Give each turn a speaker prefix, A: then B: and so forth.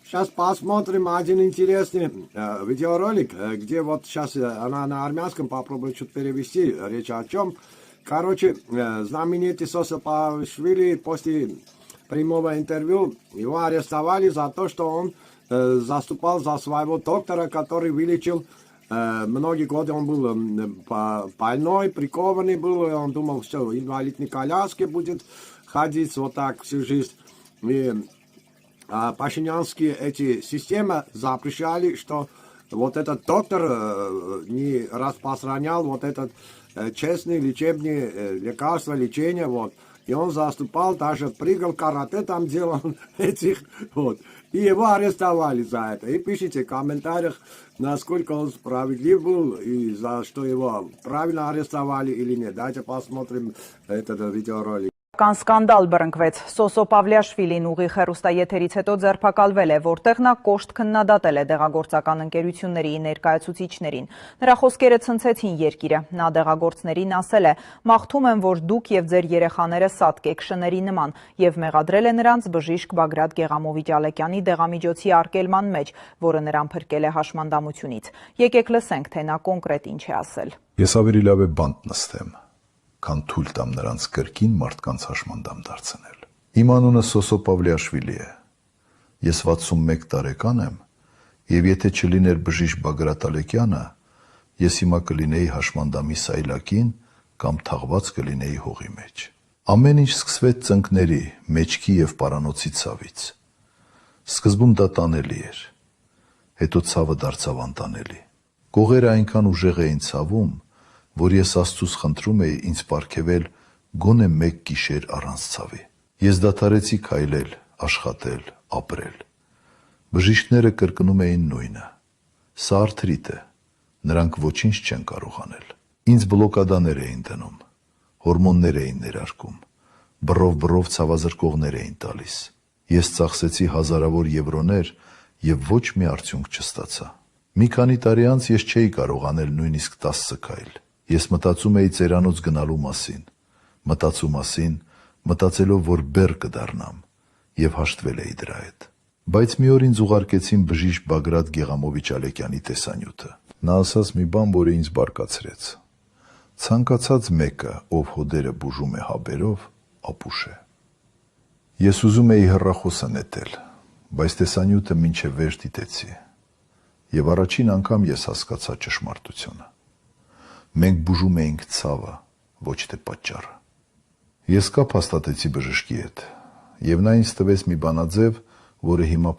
A: Сейчас посмотрим один интересный видеоролик, где вот сейчас она на армянском, попробую что-то перевести, речь о чем. Короче, знаменитый Сосо Павлишвили после прямого интервью, его арестовали за то, что он заступал за своего доктора, который вылечил многие годы, он был больной, прикованный был, и он думал, что инвалидной коляске будет ходить вот так всю жизнь. И пашинянские эти системы запрещали, что вот этот доктор не распространял вот этот честный лечебный лекарства, лечение, вот. И он заступал, даже прыгал карате, там делал этих, вот. И его арестовали за это. И пишите в комментариях, насколько он справедлив был, и за что его правильно арестовали или нет. Давайте посмотрим этот видеоролик.
B: Կան սկանդալ բռնկվեց Սոսո Պավլիաշվիլին ուղիղ հեռուստաեթերից հետո ձերբակալվել է, որտեղ նա կոշտ քննադատել է դեղագործական ընկերությունների ներկայացուցիչներին։ Նրա խոսքերը ցնցեցին երկիրը։ Նա դեղագործներին ասել է. «Մաղթում եմ, որ դուք եւ ձեր երեխաները սատկեք շների նման» եւ մեղադրել է նրանց բժիշկ Բագրատ Գեղամովիճ-Ալեկյանի դեղամիջոցի արգելման մեջ, որը նրան փրկել է հաշմանդամությունից։ Եկեք լսենք, թե նա կոնկրետ ինչ է ասել։
C: Ես ավելի լավ է բանտ նստեմ, քան թույլ տամ նրանց կրկին մարդկանց հաշմանդամ դարձնել։ Իմ անունը Սոսո Պավլիաշվիլի է։ Ես 61 տարեկան եմ, եւ եթե չլիներ բժիշկ Բագրատ Ալեկյանը, ես հիմա կլինեի հաշմանդամի սայլակին կամ թաղված կլինեի հողի մեջ։ Ամեն ինչ սկսվեց ծնկների, մեջքի եւ պարանոցի ցավից։ Սկզբում դա տանելի էր, հետո ցավը դարձավ անտանելի։ Կողերը այնքան ուժեղ էին ցավում, որ ես Աստծուց խնդրում էի ինձ պարգևել գոնե մեկ գիշեր առանց ցավի։ Ես դադարեցի քայլել, աշխատել, ապրել։ Բժիշկները կրկնում էին նույնը։ Սա արթրիտ է, նրանք ոչինչ չեն կարող անել։ Ինձ բլոկադաներ էին դնում, հորմոններ էին ներարկում, բռով ցավազրկողներ էին տալիս։ Ես ծախսեցի հազարավոր եվրոներ եւ ոչ մի արդյունք չստացա։ Մի քանի տարի անց ես չէի կարող անել նույնիսկ 10 քայլ։ Ես մտածում էի ծերանոց գնալու մասին, մտածելով, որ բեռ կդառնամ, եւ հաշտվել էի դրա հետ։ Բայց մի օր ինձ ուղարկեցին բժիշկ Բագրատ Գեղամովիճ-Ալեկյանի տեսանյութը։ Նա ասաց մի բան, որը ինձ բարկացրեց։ Ցանկացած մեկը, ով հոդերը բուժում է հաբերով, ապուշ է։ Ես ուզում էի հեռախոսը նետել, բայց տեսանյութը մինչև վեր դիտեցի։ Եվ առաջին անգամ ես հասկացա ճշմարտությունը։ Մենք բուժում էինք ցավը, ոչ թե պատճառը։ Ես կապ հաստատեցի բժշկի հետ, եւ նա ինձ տվեց մի բանաձև, որը հիմա